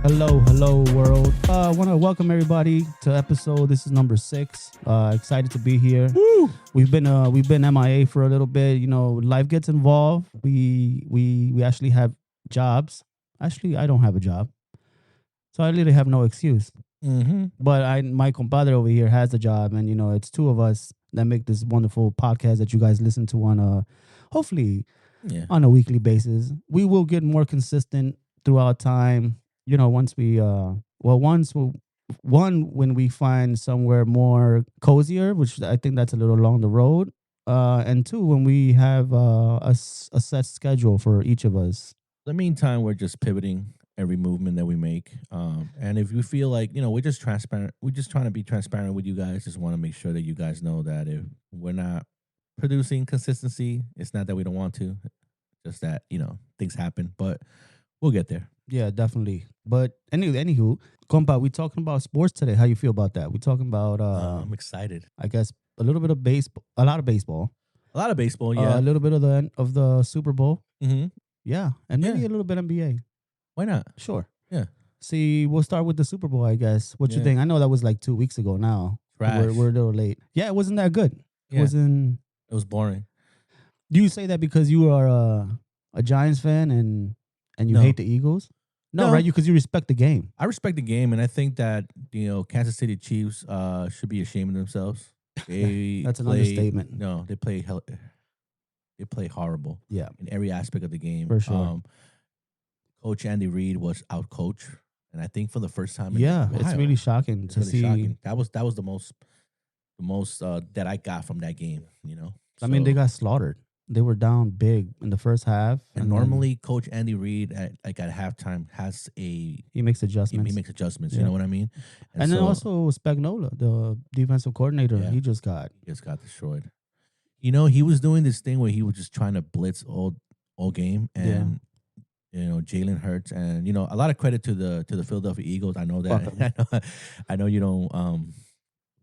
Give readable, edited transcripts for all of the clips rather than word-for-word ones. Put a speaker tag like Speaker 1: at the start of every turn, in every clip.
Speaker 1: Hello, world. I want to welcome everybody to episode. This is number 6. Excited to be here.
Speaker 2: Woo!
Speaker 1: We've been MIA for a little bit. You know, life gets involved. We actually have jobs. Actually, I don't have a job, so I literally have no excuse.
Speaker 2: Mm-hmm.
Speaker 1: But my compadre over here has a job, and you know, it's two of us that make this wonderful podcast that you guys listen to on hopefully on a weekly basis. We will get more consistent throughout time. You know, once when we find somewhere more cozier, which I think that's a little along the road, and two, when we have a set schedule for each of us.
Speaker 2: In the meantime, we're just pivoting every movement that we make. And if you feel like, we're just transparent, we're just trying to be transparent with you guys. Just want to make sure that you guys know that if we're not producing consistency, it's not that we don't want to, just that, things happen, but we'll get there.
Speaker 1: Yeah, definitely. But anywho, compa, we talking about sports today. How you feel about that? We talking about
Speaker 2: I'm excited.
Speaker 1: I guess a little bit of baseball, a lot of baseball,
Speaker 2: Yeah.
Speaker 1: a little bit of the Super Bowl.
Speaker 2: Mm-hmm.
Speaker 1: Yeah, and maybe
Speaker 2: Yeah.
Speaker 1: a little bit NBA.
Speaker 2: Why not?
Speaker 1: Sure.
Speaker 2: Yeah.
Speaker 1: See, we'll start with the Super Bowl, I guess. What you
Speaker 2: Yeah.
Speaker 1: think? I know that was like 2 weeks ago now.
Speaker 2: Trash.
Speaker 1: We're a little late. Yeah, it wasn't that good. It
Speaker 2: Yeah.
Speaker 1: wasn't.
Speaker 2: It was boring.
Speaker 1: Do you say that because you are a Giants fan and you
Speaker 2: No.
Speaker 1: hate the Eagles? No,
Speaker 2: No.
Speaker 1: right? Because you respect the game.
Speaker 2: I respect the game, and I think that Kansas City Chiefs should be ashamed of themselves.
Speaker 1: That's an understatement.
Speaker 2: No, they play horrible.
Speaker 1: Yeah,
Speaker 2: in every aspect of the game.
Speaker 1: For sure.
Speaker 2: Coach Andy Reid was out coached, and I think for the first time.
Speaker 1: Yeah,
Speaker 2: in a
Speaker 1: it's
Speaker 2: while,
Speaker 1: really shocking
Speaker 2: it's
Speaker 1: to
Speaker 2: really
Speaker 1: see.
Speaker 2: shocking. That was the most that I got from that game.
Speaker 1: I mean,
Speaker 2: So-
Speaker 1: they got slaughtered. They were down big in the first half,
Speaker 2: and
Speaker 1: then
Speaker 2: normally Coach Andy Reid at halftime has
Speaker 1: he makes adjustments.
Speaker 2: he makes adjustments.
Speaker 1: Yeah.
Speaker 2: You know what I mean?
Speaker 1: And then
Speaker 2: so
Speaker 1: also Spagnola, the defensive coordinator,
Speaker 2: Yeah.
Speaker 1: he just got.
Speaker 2: he just got destroyed. He was doing this thing where he was just trying to blitz all game, and Jalen Hurts, and a lot of credit to the Philadelphia Eagles. I know
Speaker 1: Fuck
Speaker 2: that. I know you don't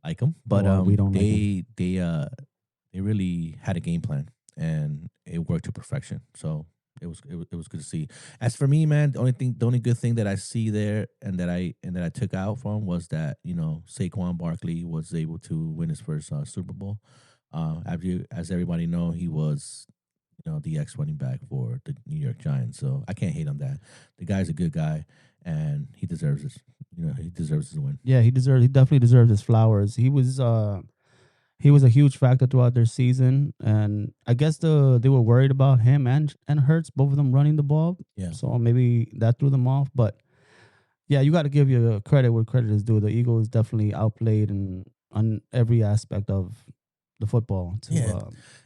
Speaker 2: like them, but
Speaker 1: we don't like
Speaker 2: they really had a game plan, and it worked to perfection. So it was good to see. As for me, man, the only good thing that I see there and that I took out from was that Saquon Barkley was able to win his first Super Bowl. As everybody know, he was the ex running back for the New York Giants. So I can't hate on that. The guy's a good guy, and he deserves this. He deserves to win.
Speaker 1: Yeah, he definitely deserved his flowers. He was a huge factor throughout their season, and I guess they were worried about him and Hurts, both of them running the ball.
Speaker 2: Yeah.
Speaker 1: So maybe that threw them off. But yeah, you got to give you credit where credit is due. The Eagles definitely outplayed on every aspect of the football.
Speaker 2: Yeah.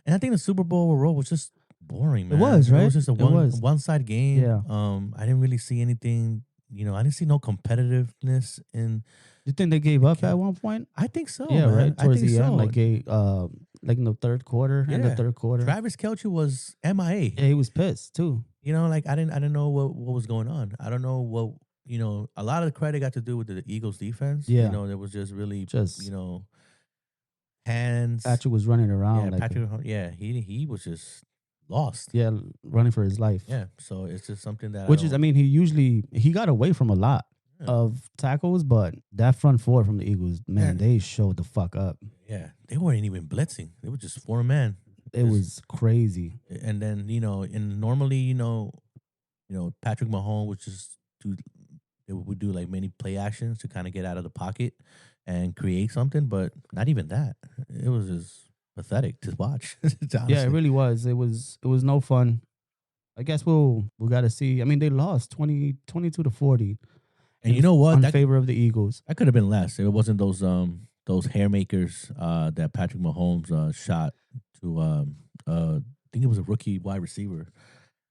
Speaker 2: And I think the Super Bowl overall was just boring, man.
Speaker 1: It was, right?
Speaker 2: It was just a
Speaker 1: It was.
Speaker 2: one-side game.
Speaker 1: Yeah.
Speaker 2: I didn't really see anything. I didn't see no competitiveness in.
Speaker 1: You think they gave up
Speaker 2: Okay.
Speaker 1: at one point?
Speaker 2: I think so.
Speaker 1: Yeah,
Speaker 2: man.
Speaker 1: right. Towards
Speaker 2: I think
Speaker 1: the
Speaker 2: so.
Speaker 1: end, like in the third quarter. In the
Speaker 2: Yeah.
Speaker 1: third quarter,
Speaker 2: Travis Kelce was MIA.
Speaker 1: yeah, he was pissed too.
Speaker 2: I didn't know what was going on. I don't know what a lot of the credit got to do with the Eagles defense.
Speaker 1: Yeah.
Speaker 2: There was just really
Speaker 1: Just
Speaker 2: hands.
Speaker 1: Patrick was running around.
Speaker 2: Yeah, Patrick. Yeah, he was just lost.
Speaker 1: Yeah, running for his life.
Speaker 2: Yeah, so it's just something that
Speaker 1: He got away from a lot of tackles, but that front four from the Eagles, man, they showed the fuck up.
Speaker 2: Yeah, they weren't even blitzing. They were just 4-man.
Speaker 1: It was crazy.
Speaker 2: And then and normally Patrick Mahomes would do like many play actions to kind of get out of the pocket and create something, but not even that. It was just pathetic to watch.
Speaker 1: Yeah, it really was. It was no fun. I guess we'll got to see. I mean, they lost 22-40.
Speaker 2: And you know what?
Speaker 1: In favor of the Eagles.
Speaker 2: That could have been less. It wasn't those haymakers that Patrick Mahomes shot to I think it was a rookie wide receiver.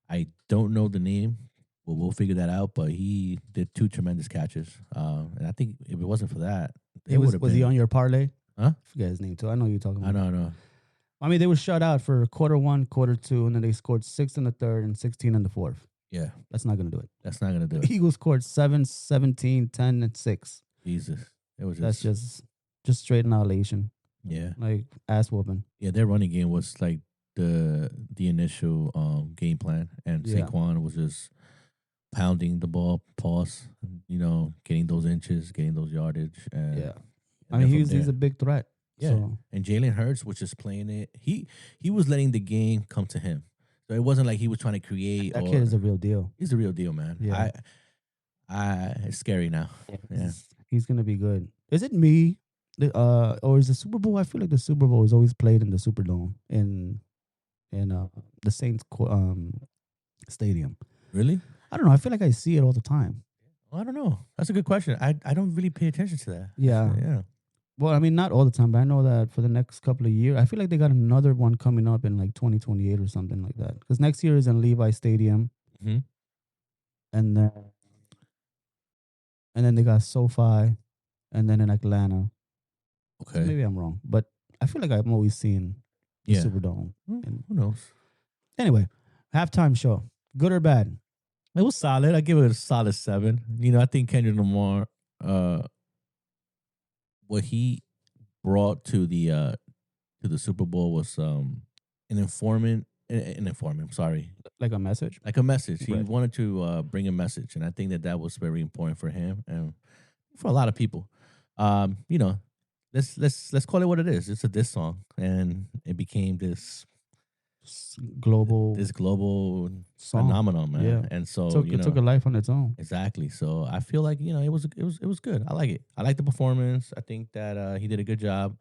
Speaker 2: I don't know the name. Well, we'll figure that out. But he did 2 tremendous catches. And I think if it wasn't for that,
Speaker 1: Was he on your parlay?
Speaker 2: Huh?
Speaker 1: I forget his name too. I know you're talking about.
Speaker 2: I know.
Speaker 1: I mean, they were shut out for quarter 1, quarter 2, and then they scored 6 in the third and 16 in the fourth.
Speaker 2: Yeah,
Speaker 1: That's not gonna do it.
Speaker 2: that's not gonna do
Speaker 1: The
Speaker 2: it.
Speaker 1: Eagles scored 7, 17, 10, and 6.
Speaker 2: Jesus, it was
Speaker 1: That's just straight annihilation.
Speaker 2: yeah.
Speaker 1: Like ass whooping.
Speaker 2: Yeah, their running game was like the initial game plan, and
Speaker 1: Yeah.
Speaker 2: Saquon was just pounding the ball, pause, getting those inches, getting those yardage, and
Speaker 1: Yeah.
Speaker 2: and
Speaker 1: I
Speaker 2: then
Speaker 1: mean,
Speaker 2: from
Speaker 1: he's
Speaker 2: there,
Speaker 1: a big threat.
Speaker 2: yeah.
Speaker 1: So
Speaker 2: And Jalen Hurts was just playing it. He was letting the game come to him. So it wasn't like he was trying to create
Speaker 1: that kid
Speaker 2: or
Speaker 1: is a real deal.
Speaker 2: he's the real deal, man.
Speaker 1: Yeah.
Speaker 2: It's scary now. Yeah.
Speaker 1: He's gonna be good. Is it me? Or is the Super Bowl? I feel like the Super Bowl is always played in the Superdome in the Saints stadium.
Speaker 2: Really?
Speaker 1: I don't know. I feel like I see it all the time.
Speaker 2: Well, I don't know. That's a good question. I don't really pay attention to that.
Speaker 1: Yeah.
Speaker 2: Actually, yeah.
Speaker 1: Well, I mean, not all the time, but I know that for the next couple of years, I feel like they got another one coming up in like 2028 or something like that. Because next year is in Levi Stadium,
Speaker 2: Mm-hmm.
Speaker 1: and then they got SoFi, and then in Atlanta.
Speaker 2: Okay.
Speaker 1: So maybe I'm wrong, but I feel like I'm always seeing the
Speaker 2: Yeah.
Speaker 1: Superdome.
Speaker 2: And who knows?
Speaker 1: Anyway, halftime show, good or bad?
Speaker 2: It was solid. I give it a solid 7. I think Kendrick Lamar, what he brought to the Super Bowl was an informant. An informant. Sorry,
Speaker 1: Like a message.
Speaker 2: like a message. He
Speaker 1: Right.
Speaker 2: wanted to bring a message, and I think that was very important for him and for a lot of people. Let's call it what it is. It's a diss song, and it became this
Speaker 1: Global song.
Speaker 2: phenomenon, man.
Speaker 1: Yeah.
Speaker 2: And so
Speaker 1: It took a life on its own.
Speaker 2: exactly. So I feel like it was good. I like it. I like the performance. I think that he did a good job.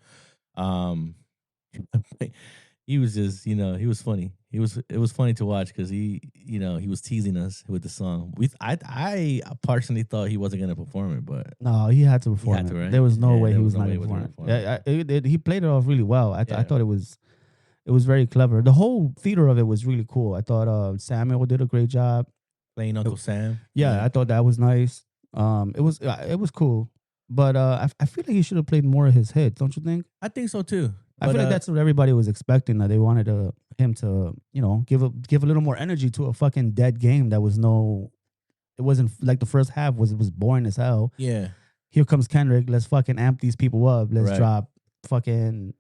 Speaker 2: He was just he was funny. It was funny to watch because he was teasing us with the song. I personally thought he wasn't gonna perform it, but
Speaker 1: No, he had to perform
Speaker 2: had to,
Speaker 1: it.
Speaker 2: right?
Speaker 1: There was no
Speaker 2: Yeah,
Speaker 1: way
Speaker 2: there
Speaker 1: he
Speaker 2: was
Speaker 1: was
Speaker 2: no
Speaker 1: not
Speaker 2: way
Speaker 1: going
Speaker 2: he
Speaker 1: to
Speaker 2: wasn't
Speaker 1: perform
Speaker 2: gonna
Speaker 1: it. He played it off really well. I
Speaker 2: Yeah.
Speaker 1: thought it was very clever. The whole theater of it was really cool. I thought Samuel did a great job.
Speaker 2: playing Uncle Sam.
Speaker 1: Yeah, I thought that was nice. It was cool, but I feel like he should have played more of his hits. Don't you think?
Speaker 2: I think so too.
Speaker 1: I feel like that's what everybody was expecting. That they wanted him to give a little more energy to a fucking dead game. That was it wasn't like the first half was boring as hell.
Speaker 2: Yeah.
Speaker 1: Here comes Kendrick. Let's fucking amp these people up. Let's
Speaker 2: Right.
Speaker 1: drop fucking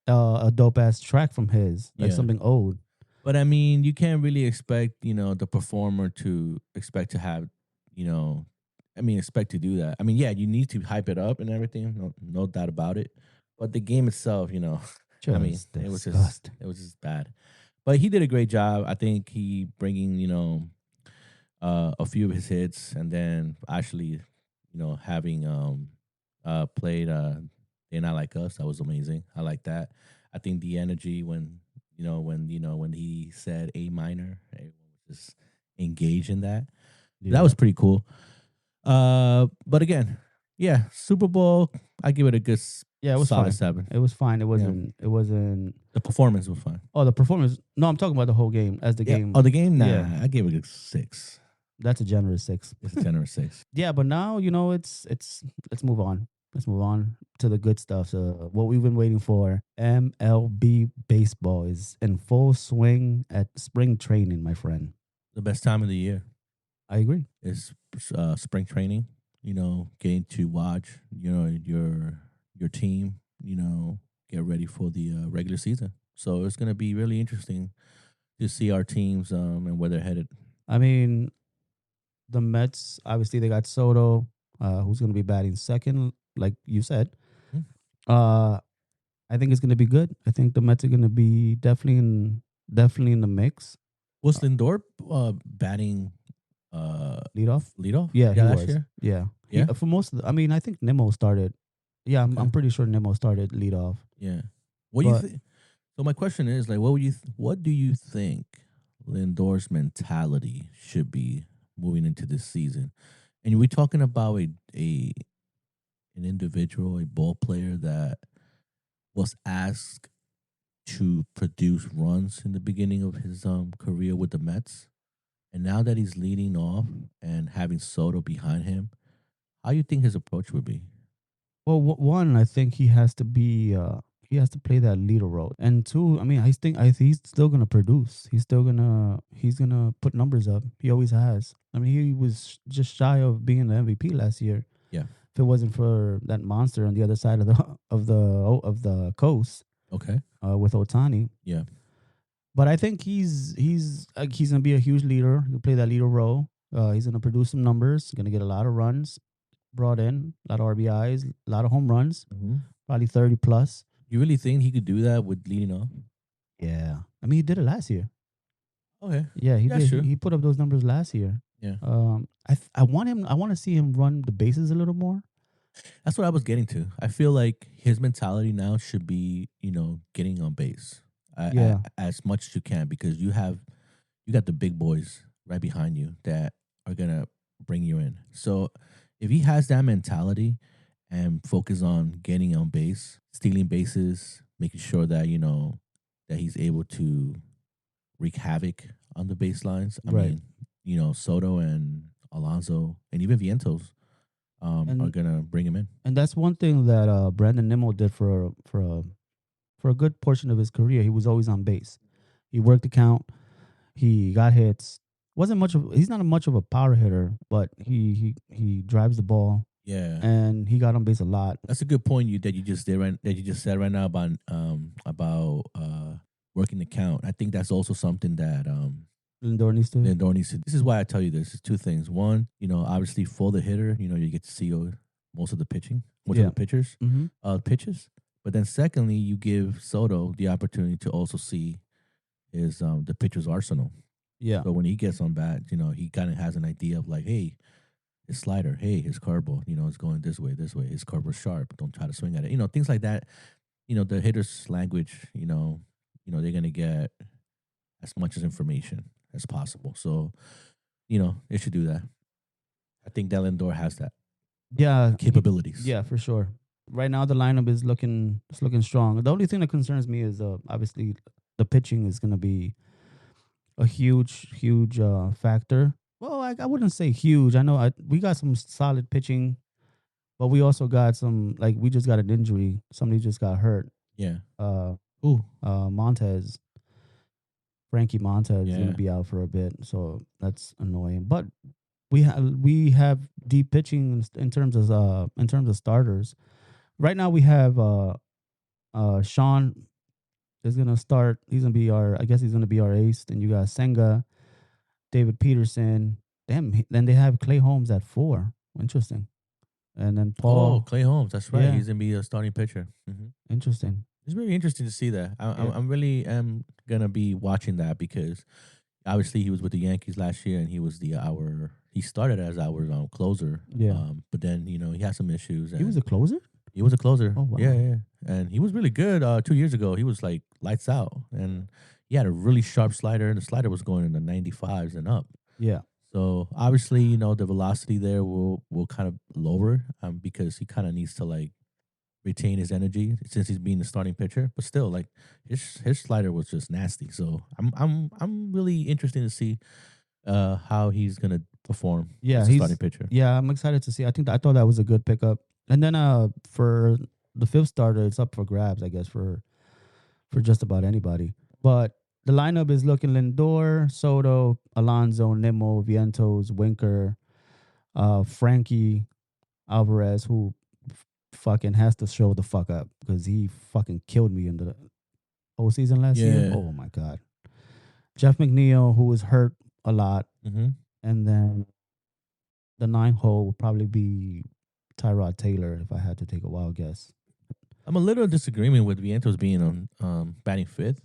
Speaker 1: a dope ass track from his, like
Speaker 2: Yeah.
Speaker 1: something old.
Speaker 2: But I mean, you can't really expect, the performer to expect to have, expect to do that. I mean, yeah, you need to hype it up and everything, no doubt about it. But the game itself, I mean, it was just bad. But he did a great job. I think he bringing, a few of his hits, and then actually, having played They're Not Like Us. That was amazing. I like that. I think the energy when he said A minor, everyone was just engaged in that.
Speaker 1: Yeah.
Speaker 2: That was pretty cool. But again, yeah, Super Bowl, I give it a good
Speaker 1: it was
Speaker 2: solid
Speaker 1: fine.
Speaker 2: 7.
Speaker 1: It was fine. It wasn't.
Speaker 2: The performance was fine.
Speaker 1: Oh, the performance. No, I'm talking about the whole game. As the game.
Speaker 2: Oh, the game? Nah,
Speaker 1: Yeah.
Speaker 2: I gave it a 6.
Speaker 1: That's a generous 6.
Speaker 2: It's a generous 6.
Speaker 1: Yeah, but now it's let's move on. Let's move on to the good stuff. So what we've been waiting for. MLB baseball is in full swing at spring training, my friend.
Speaker 2: The best time of the year
Speaker 1: I agree.
Speaker 2: is spring training. Getting to watch, your team, get ready for the regular season. So it's going to be really interesting to see our teams and where they're headed.
Speaker 1: I mean, the Mets, obviously they got Soto, who's going to be batting second, like you said.
Speaker 2: Mhm.
Speaker 1: I think it's going to be good. I think the Mets are going to be definitely in the mix.
Speaker 2: Was Lindor batting
Speaker 1: Leadoff?
Speaker 2: leadoff?
Speaker 1: Yeah, he
Speaker 2: last
Speaker 1: was.
Speaker 2: year?
Speaker 1: Yeah.
Speaker 2: Yeah?
Speaker 1: For most of I mean, I think Nimmo started. Yeah,
Speaker 2: Okay.
Speaker 1: I'm pretty sure Nimmo started leadoff.
Speaker 2: Yeah. What do you think? So my question is, like, what do you think Lindor's mentality should be moving into this season? And we're talking about an individual, a ball player that was asked to produce runs in the beginning of his career with the Mets, and now that he's leading off and having Soto behind him, how do you think his approach would be?
Speaker 1: Well, one, I think he has to be. He has to play that leader role, and two, I mean, I think he's still gonna produce. He's gonna put numbers up. He always has. I mean, he was just shy of being the MVP last year.
Speaker 2: Yeah.
Speaker 1: If it wasn't for that monster on the other side of the coast.
Speaker 2: Okay.
Speaker 1: With Otani.
Speaker 2: Yeah.
Speaker 1: But I think he's gonna be a huge leader. He'll play that leader role. He's gonna produce some numbers. Gonna get a lot of runs brought in, a lot of RBIs, a lot of home runs, probably 30 plus.
Speaker 2: You really think he could do that with leading off?
Speaker 1: Yeah, I mean he did it last year.
Speaker 2: Okay.
Speaker 1: Yeah, he
Speaker 2: Yeah,
Speaker 1: did.
Speaker 2: sure.
Speaker 1: He put up those numbers last year.
Speaker 2: Yeah.
Speaker 1: I want him. I want to see him run the bases a little more.
Speaker 2: That's what I was getting to. I feel like his mentality now should be, getting on base
Speaker 1: Yeah.
Speaker 2: as much as you can, because you got the big boys right behind you that are gonna bring you in. So if he has that mentality and focus on getting on base, stealing bases, making sure that that he's able to wreak havoc on the baselines. I
Speaker 1: Right.
Speaker 2: mean, Soto and Alonso and even Vientos are
Speaker 1: And
Speaker 2: gonna bring him in.
Speaker 1: and that's one thing that Brandon Nimmo did for a good portion of his career. He was always on base. He worked the count. He got hits. Wasn't much of He's not much of a power hitter, but he drives the ball
Speaker 2: Yeah,
Speaker 1: and he got on base a lot.
Speaker 2: that's a good point that you just said right now about working the count. I think that's also something that
Speaker 1: Lindor needs to.
Speaker 2: Lindor needs to. This is why I tell you this. It's two things. One, obviously for the hitter, you get to see most of the pitching, most of the pitchers, pitches. But then secondly, you give Soto the opportunity to also see his the pitcher's arsenal.
Speaker 1: Yeah.
Speaker 2: So when he gets on bat, he kind of has an idea of like, hey, his slider, hey, his curveball, it's going this way. His curveball sharp. Don't try to swing at it. Things like that. The hitter's language. They're gonna get as much as information as possible. So, it should do that. I think that Lindor has that
Speaker 1: Yeah.
Speaker 2: capabilities.
Speaker 1: Yeah, for sure. Right now the lineup is looking strong. The only thing that concerns me is obviously the pitching is going to be a huge factor. Well, I wouldn't say huge. I know we got some solid pitching, but we also got some, like, we just got an injury. Somebody just got hurt.
Speaker 2: Yeah.
Speaker 1: Who? Montez. Frankie Montez is going
Speaker 2: Yeah.
Speaker 1: to be out for a bit, so that's annoying. But we have deep pitching in terms of starters. Right now we have Sean is gonna start. He's gonna be our. I guess he's gonna be our ace. Then you got Senga, David Peterson. Damn. Then they have Clay Holmes at 4. Interesting. And then Paul.
Speaker 2: Clay Holmes. That's right.
Speaker 1: Yeah.
Speaker 2: He's gonna be a starting pitcher.
Speaker 1: Interesting.
Speaker 2: It's really interesting to see that.
Speaker 1: Yeah.
Speaker 2: I'm really gonna be watching that because obviously he was with the Yankees last year and he was he started as our closer.
Speaker 1: Yeah.
Speaker 2: But then he had some issues.
Speaker 1: He was a closer.
Speaker 2: He was a closer.
Speaker 1: Oh, wow.
Speaker 2: Yeah. And he was really good 2 years ago. He was like lights out. And he had a really sharp slider. And the slider was going in the 95s and up.
Speaker 1: Yeah.
Speaker 2: So obviously, the velocity there will kind of lower because he kind of needs to like retain his energy since he's being the starting pitcher. But still, like his slider was just nasty. So I'm really interested to see how he's gonna perform as a starting pitcher.
Speaker 1: Yeah, I'm excited to see. I thought that was a good pickup. And then for the 5th starter, it's up for grabs, I guess, for just about anybody. But the lineup is looking Lindor, Soto, Alonso, Nimmo, Vientos, Winker, Frankie, Alvarez, who fucking has to show the fuck up because he fucking killed me in the whole season last year. Oh my God. Jeff McNeil, who was hurt a lot.
Speaker 2: Mm-hmm.
Speaker 1: And then the 9th hole would probably be Tyrod Taylor if I had to take a wild guess.
Speaker 2: I'm a little in disagreement with Vientos being on batting 5th.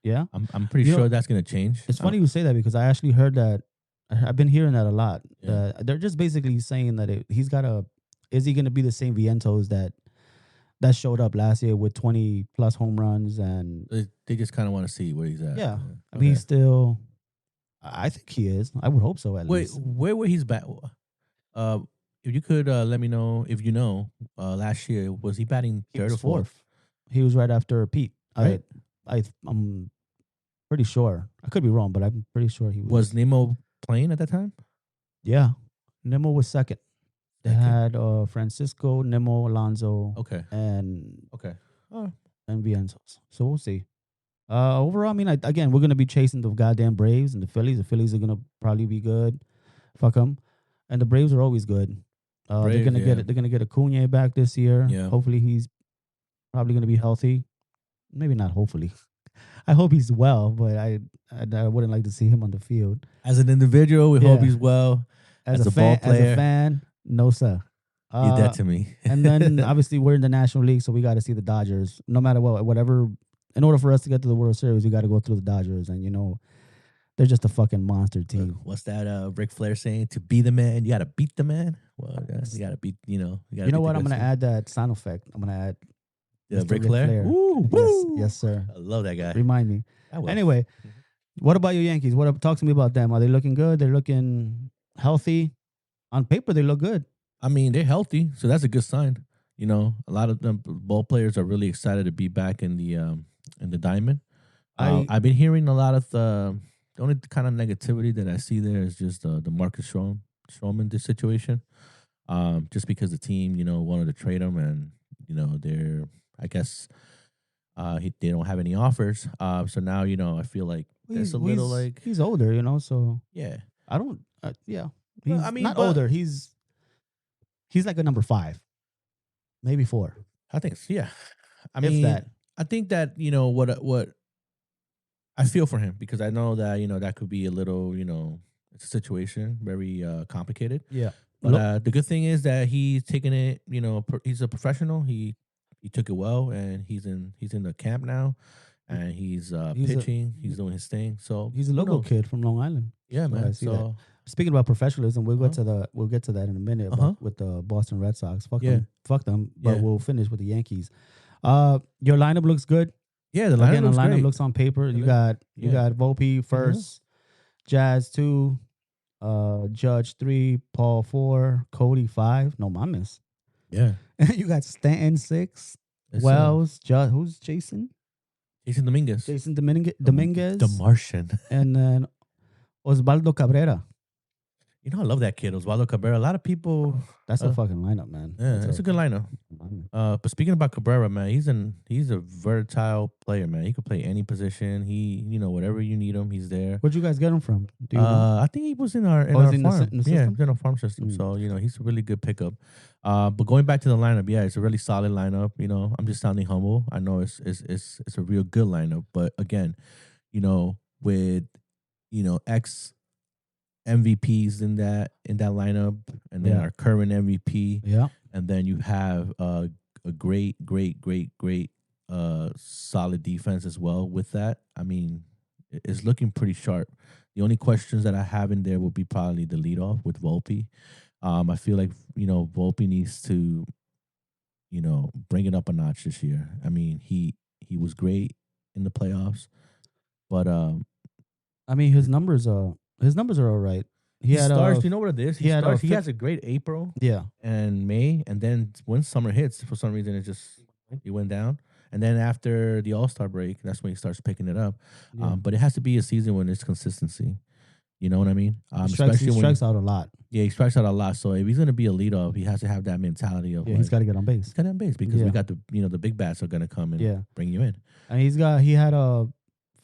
Speaker 1: Yeah,
Speaker 2: I'm pretty sure that's gonna change.
Speaker 1: It's funny you say that because I actually heard that. I've been hearing that a lot.
Speaker 2: Yeah.
Speaker 1: They're just basically saying that he's got a. Is he going to be the same Vientos that showed up last year with 20 plus home runs and
Speaker 2: they just kind of want to see where he's at.
Speaker 1: Yeah, I mean he's still. I think he is. I would hope so at least.
Speaker 2: Wait, where he's back? If you could let me know if you know. Last year was he batting 3rd or 4th?
Speaker 1: He was right after Pete.
Speaker 2: Right?
Speaker 1: I'm pretty sure. I could be wrong, but I'm pretty sure he was.
Speaker 2: Was Nimmo playing at that time?
Speaker 1: Yeah, Nimmo was 2nd. They had Francisco, Nimmo, Alonso, and Vientos. So we'll see. Overall, I mean, again, we're gonna be chasing the goddamn Braves and the Phillies. The Phillies are gonna probably be good. Fuck them. And the Braves are always good. They're gonna get it. They're gonna get Acuna back this year.
Speaker 2: Yeah.
Speaker 1: Hopefully, he's probably gonna be healthy. Maybe not. Hopefully, I hope he's well, but I wouldn't like to see him on the field.
Speaker 2: As an individual, we hope he's well. As a ball player,
Speaker 1: as a fan, no sir.
Speaker 2: you're dead to me.
Speaker 1: And then obviously we're in the National League, so we got to see the Dodgers. No matter what, whatever. In order for us to get to the World Series, we got to go through the Dodgers, and they're just a fucking monster team.
Speaker 2: What's that? Ric Flair saying? To be the man, you got to beat the man. Well, you got to beat. You
Speaker 1: know what? I'm gonna add that sound effect. I'm gonna add.
Speaker 2: Ric Flair.
Speaker 1: Ooh, yes, sir.
Speaker 2: I love that guy.
Speaker 1: Remind me. Anyway, what about your Yankees? Talk to me about them. Are they looking good? They're looking healthy. On paper, they look good.
Speaker 2: I mean, they're healthy, so that's a good sign. A lot of them ball players are really excited to be back in the diamond. I've been hearing a lot of the only kind of negativity that I see there is just the Marcus Stroman this situation. Just because the team, wanted to trade him, and they're, I guess, they don't have any offers. So now, I feel like it's a little like
Speaker 1: he's older, so
Speaker 2: yeah.
Speaker 1: I don't, yeah. He's not older. He's like a number 5, maybe 4.
Speaker 2: I think so, yeah. I think that what I feel for him, because I know that that could be a little it's a situation very complicated.
Speaker 1: Yeah.
Speaker 2: But the good thing is that he's taking it. He's a professional. He took it well, and he's in the camp now, and he's pitching. He's doing his thing. So
Speaker 1: he's a local kid from Long Island.
Speaker 2: Yeah,
Speaker 1: so
Speaker 2: man.
Speaker 1: I see that. Speaking about professionalism, we'll get to that in a minute with the Boston Red Sox. Fuck them. But we'll finish with the Yankees. Your lineup looks good.
Speaker 2: Yeah, the lineup
Speaker 1: looks on paper. You got Volpe first, Jazz 2, Judge 3, Paul 4, Cody 5. No mames.
Speaker 2: Yeah.
Speaker 1: You got Stanton 6, Wells, who's Jason?
Speaker 2: Jason Dominguez.
Speaker 1: Dominguez.
Speaker 2: The Martian.
Speaker 1: And then Osvaldo Cabrera.
Speaker 2: I love that kid, Osvaldo Cabrera. A lot of people.
Speaker 1: That's a fucking lineup, man.
Speaker 2: Yeah, it's a good lineup. But speaking about Cabrera, man, he's a versatile player, man. He could play any position. He, whatever you need him, he's there.
Speaker 1: Where'd you guys get him from?
Speaker 2: I think he was in our farm. In our farm system. So he's a really good pickup. But going back to the lineup, it's a really solid lineup. I'm just sounding humble. I know it's a real good lineup, but again, with ex MVPs in that lineup, and then our current MVP.
Speaker 1: Yeah.
Speaker 2: And then you have a great solid defense as well with that. I mean, it's looking pretty sharp. The only questions that I have in there will be probably the leadoff with Volpe. I feel like, Volpe needs to, bring it up a notch this year. I mean, he was great in the playoffs, but
Speaker 1: I mean, his numbers are all right.
Speaker 2: He starts. You know what it is? He has a great April, and May, and then when summer hits, for some reason, he went down. And then after the All-Star break, that's when he starts picking it up. Yeah. But it has to be a season when there's consistency. You know what I mean?
Speaker 1: He strikes out a lot.
Speaker 2: Yeah, he strikes out a lot. So if he's going to be a leadoff, he has to have that mentality of
Speaker 1: he's got to get on base.
Speaker 2: He's got to get on base because we got the big bats are going to come and bring you in.
Speaker 1: And he had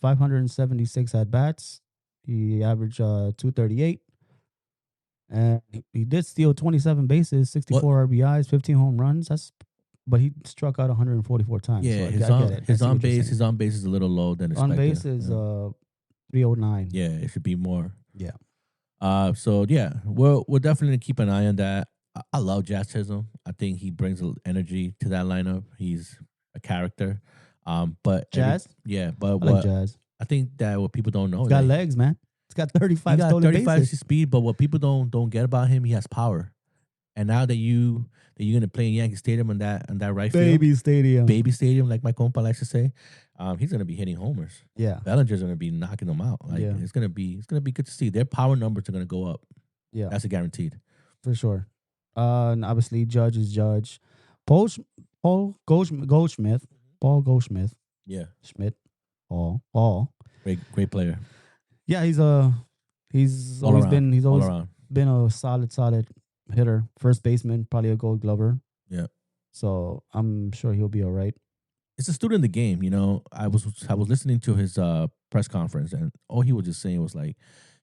Speaker 1: 576 at bats. He averaged 238. And he did steal 27 bases, 64 RBIs, 15 home runs. But he struck out 144 times.
Speaker 2: Yeah,
Speaker 1: so
Speaker 2: his on base is a little low than expected.
Speaker 1: On base is 309.
Speaker 2: Yeah, it should be more.
Speaker 1: Yeah.
Speaker 2: So yeah, we'll definitely keep an eye on that. I love Jazz Chisholm. I think he brings energy to that lineup. He's a character. But
Speaker 1: Jazz?
Speaker 2: But
Speaker 1: I like Jazz.
Speaker 2: I think that what people don't know,
Speaker 1: he's got legs, man. He's got 35 stolen bases.
Speaker 2: Speed, but what people don't get about him, he has power. And now that you're gonna play in Yankee Stadium on that right field, baby stadium, like my compa likes to say, he's gonna be hitting homers.
Speaker 1: Yeah,
Speaker 2: Bellinger's gonna be knocking them out. It's gonna be good to see. Their power numbers are gonna go up.
Speaker 1: Yeah,
Speaker 2: that's a guaranteed
Speaker 1: for sure. And obviously, Judge is Judge. Paul Goldschmidt.
Speaker 2: Yeah,
Speaker 1: Schmidt. Paul.
Speaker 2: Great player.
Speaker 1: Yeah, he's always been a solid hitter, first baseman, probably a Gold Glover.
Speaker 2: Yeah.
Speaker 1: So I'm sure he'll be all right.
Speaker 2: It's a student of the game, I was listening to his press conference, and all he was just saying was like,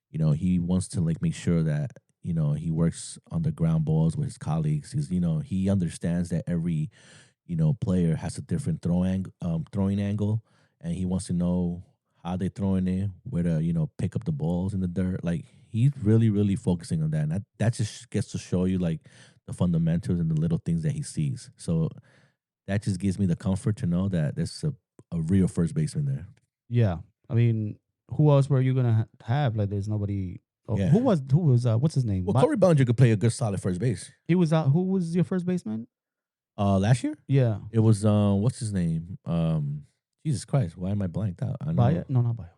Speaker 2: he wants to like make sure that he works on the ground balls with his colleagues, because he understands that every player has a different throwing angle, and he wants to know how they throwing it, where to pick up the balls in the dirt. Like he's really, really focusing on that. And that just gets to show you like the fundamentals and the little things that he sees. So that just gives me the comfort to know that there's a real first baseman there.
Speaker 1: Yeah, I mean, who else were you gonna have? Like, there's nobody. Oh,
Speaker 2: Yeah.
Speaker 1: Who was what's his name?
Speaker 2: Well, Corey Bellinger could play a good solid first base.
Speaker 1: He was out. Who was your first baseman?
Speaker 2: Last year?
Speaker 1: Yeah.
Speaker 2: It was what's his name? Jesus Christ, why am I blanked out? I know.
Speaker 1: Baez? No, not Baez.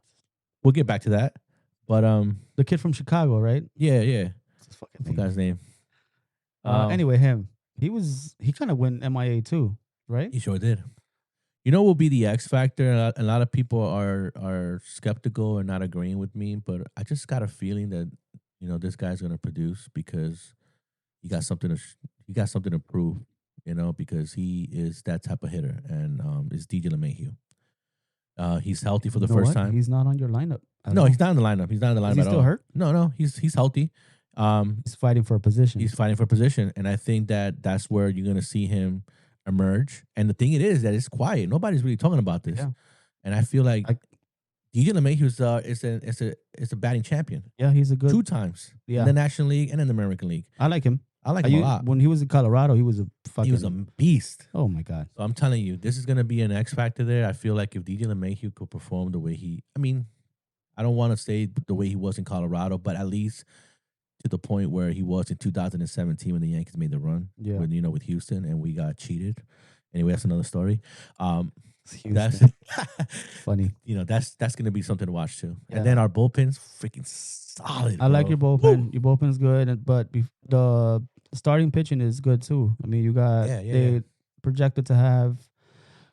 Speaker 2: We'll get back to that. But
Speaker 1: The kid from Chicago, right?
Speaker 2: yeah.
Speaker 1: What's his fucking
Speaker 2: I forgot his name.
Speaker 1: Anyway, him. He kind of went MIA too, right?
Speaker 2: He sure did. You know what will be the X factor? A lot of people are skeptical and not agreeing with me, but I just got a feeling that this guy's gonna produce because he got something to prove. Because he is that type of hitter, and is DJ LeMahieu. He's healthy for the first time.
Speaker 1: He's not on your lineup.
Speaker 2: No, he's not in the lineup. He's not in the lineup.
Speaker 1: Is he still hurt?
Speaker 2: No, he's healthy.
Speaker 1: He's fighting for a position.
Speaker 2: He's fighting for a position, and I think that's where you're gonna see him emerge. And the thing is that it's quiet. Nobody's really talking about this.
Speaker 1: Yeah.
Speaker 2: And I feel like DJ LeMahieu is a batting champion.
Speaker 1: Yeah, he's a good
Speaker 2: 2 times.
Speaker 1: Yeah.
Speaker 2: In the National League and in the American League.
Speaker 1: I like him.
Speaker 2: I like him a lot.
Speaker 1: When he was in Colorado, he was a
Speaker 2: beast.
Speaker 1: Oh my God.
Speaker 2: So I'm telling you, this is gonna be an X factor there. I feel like if DJ LeMahieu could perform the way I don't want to say the way he was in Colorado, but at least to the point where he was in 2017 when the Yankees made the run.
Speaker 1: Yeah.
Speaker 2: With Houston and we got cheated. Anyway, that's another story. That's
Speaker 1: funny.
Speaker 2: That's gonna be something to watch too.
Speaker 1: Yeah.
Speaker 2: And then our bullpen's freaking solid.
Speaker 1: I like your bullpen.
Speaker 2: Woo!
Speaker 1: Your bullpen's good, but the starting pitching is good too. I mean, you got they projected to have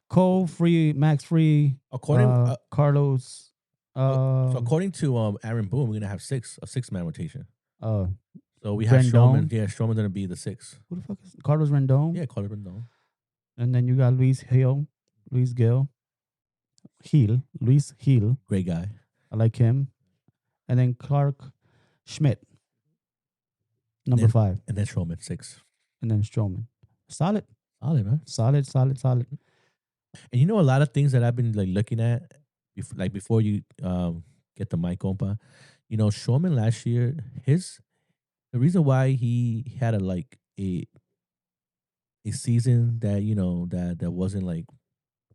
Speaker 1: Cole free, Max free,
Speaker 2: according
Speaker 1: Carlos.
Speaker 2: So according to Aaron Boone, we're gonna have a 6-man rotation. So we have
Speaker 1: Rendon.
Speaker 2: Stroman. Yeah, Stroman's gonna be the 6.
Speaker 1: Who the fuck is Carlos Rendon?
Speaker 2: Yeah, Carlos Rendon.
Speaker 1: And then you got Luis Hill, Luis Hill.
Speaker 2: Great guy.
Speaker 1: I like him. And then Clark Schmidt, number 5.
Speaker 2: And then Stroman, 6.
Speaker 1: And then Stroman. Solid,
Speaker 2: man.
Speaker 1: Solid.
Speaker 2: And a lot of things that I've been like looking at, before you get the mic on, Stroman last year, the reason why he had a season that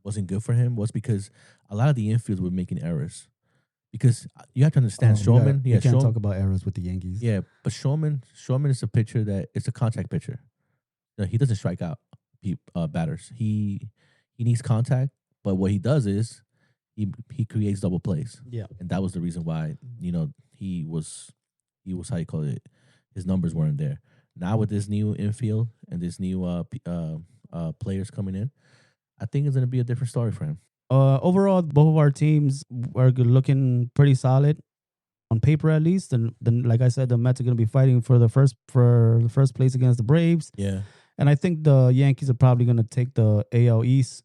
Speaker 2: wasn't good for him was because a lot of the infields were making errors. Because you have to understand, Stroman.
Speaker 1: You can't talk about errors with the Yankees.
Speaker 2: Yeah, but Stroman is a pitcher that it's a contact pitcher. He doesn't strike out batters. He needs contact, but what he does is he creates double plays.
Speaker 1: Yeah,
Speaker 2: and that was the reason why he was how you call it. His numbers weren't there. Now with this new infield and this new players coming in, I think it's going to be a different story for him.
Speaker 1: Overall, both of our teams are looking pretty solid on paper, at least. And then, like I said, the Mets are going to be fighting for the first place against the Braves.
Speaker 2: Yeah,
Speaker 1: and I think the Yankees are probably going to take the AL East.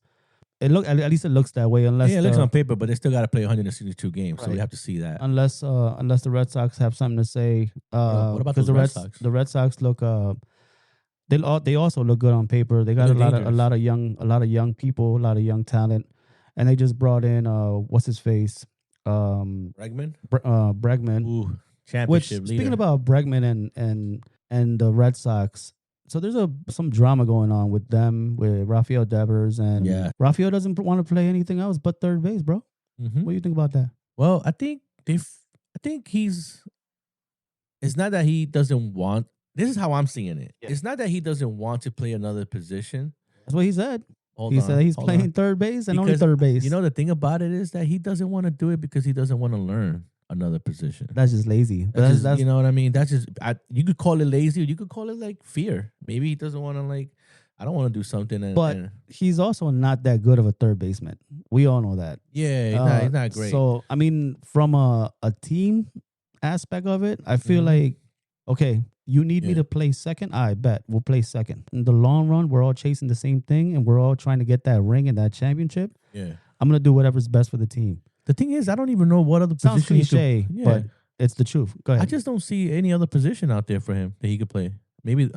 Speaker 1: At least it looks that way. Unless
Speaker 2: it looks on paper, but they still got to play 162 games, right. So we have to see that.
Speaker 1: Unless the Red Sox have something to say.
Speaker 2: What about the Red Sox?
Speaker 1: The Red Sox look. They also look good on paper. They got a lot of young people, a lot of young talent. And they just brought in what's his face,
Speaker 2: Bregman.
Speaker 1: Bregman.
Speaker 2: Ooh, championship
Speaker 1: which,
Speaker 2: leader.
Speaker 1: Speaking about Bregman and the Red Sox, so there's some drama going on with them with Rafael Devers, and Rafael doesn't want to play anything else but third base, bro. Mm-hmm. What do you think about that?
Speaker 2: Well, I think he's. It's not that he doesn't want. This is how I'm seeing it. Yeah. It's not that he doesn't want to play another position.
Speaker 1: That's what he said. He said he's playing third base and only third base.
Speaker 2: The thing about it is that he doesn't want to do it because he doesn't want to learn another position.
Speaker 1: That's just lazy.
Speaker 2: That's you know what I mean? That's just you could call it lazy, or you could call it like fear. Maybe he doesn't want to I don't want to do something.
Speaker 1: But he's also not that good of a third baseman. We all know that.
Speaker 2: Yeah, he's not great.
Speaker 1: So I mean, from a team aspect of it, I feel like, okay, you need me to play second? I bet we'll play second. In the long run, we're all chasing the same thing, and we're all trying to get that ring and that championship.
Speaker 2: Yeah,
Speaker 1: I'm gonna do whatever's best for the team.
Speaker 2: The thing is, I don't even know what other
Speaker 1: Sounds
Speaker 2: position
Speaker 1: cliche, but it's the truth. Go ahead.
Speaker 2: I just don't see any other position out there for him that he could play. Maybe